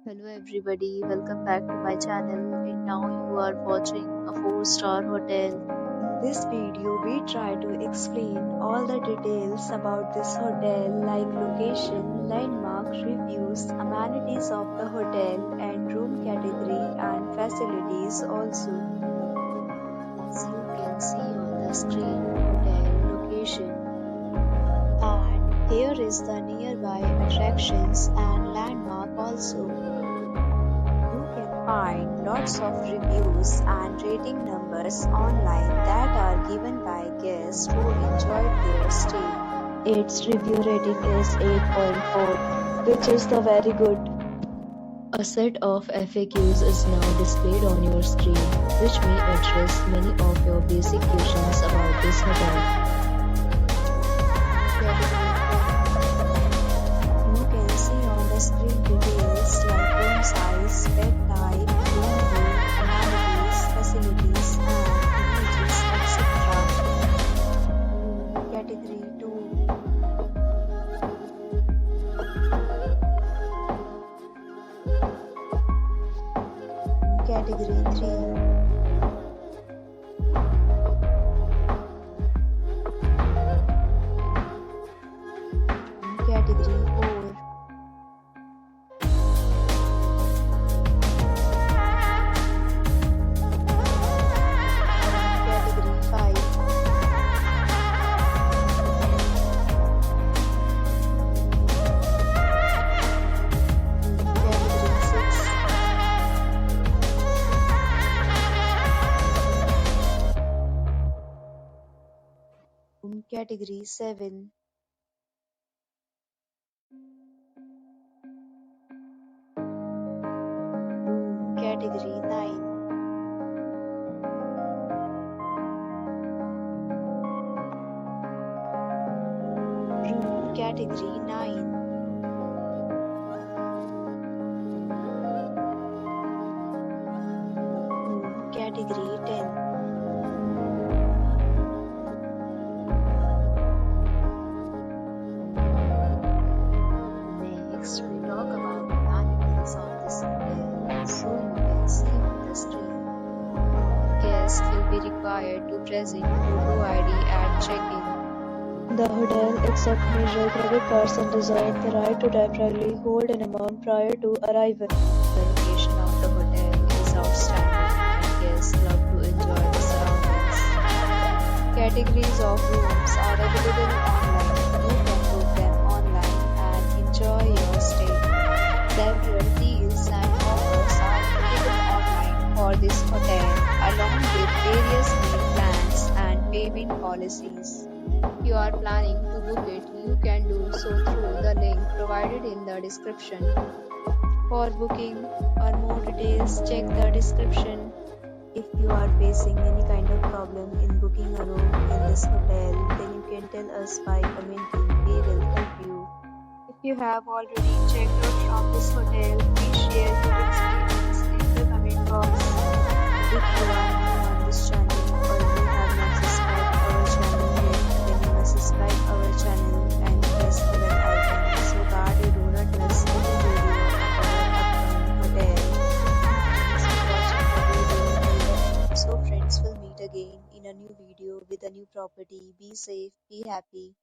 Hello everybody, welcome back to my channel and now you are watching a 4-star hotel. In this video, we try to explain all the details about this hotel like location, landmark, reviews, amenities of the hotel and room category and facilities also. As you can see on the screen, hotel location. And here is the nearby attractions and landmark also. You can find lots of reviews and rating numbers online that are given by guests who enjoyed their stay. Its review rating is 8.4, which is the very good. A set of FAQs is now displayed on your screen, which may address many of your basic questions about this hotel. You can see on the screen details like room size, bed type, room view, amenities, facilities, and images, etc. Room category 2. Category 3. Category 4. Category 5. Category 6. Category 7. Category 9. Room category 9. Room category 10. Next, we talk about the amenities of this hotel. So you can see on the screen. Guests will be required to present photo ID at check-in. The hotel accepts major credit cards and reserves the right to temporarily hold an amount prior to arrival. The location of the hotel is outstanding and guests love to enjoy the surroundings. Categories of rooms are available online. You can book them online and enjoy your stay. Several deals and offers are available online for this hotel, along with various meal plans and payment policies. If you are planning to book it, you can do so through the link provided in the description. For booking or more details, check the description. If you are facing any kind of problem in booking a room in this hotel, then you can tell us by commenting. We will help you. If you have already checked out from this hotel, please share your experience in the comment box. If you are new on this channel or you have not subscribed our channel yet, then you must subscribe our channel and press the bell icon so that you do not miss any video of our upcoming hotel. Thanks for watching the video. So friends, will meet again in a new video with a new property. Be safe, be happy.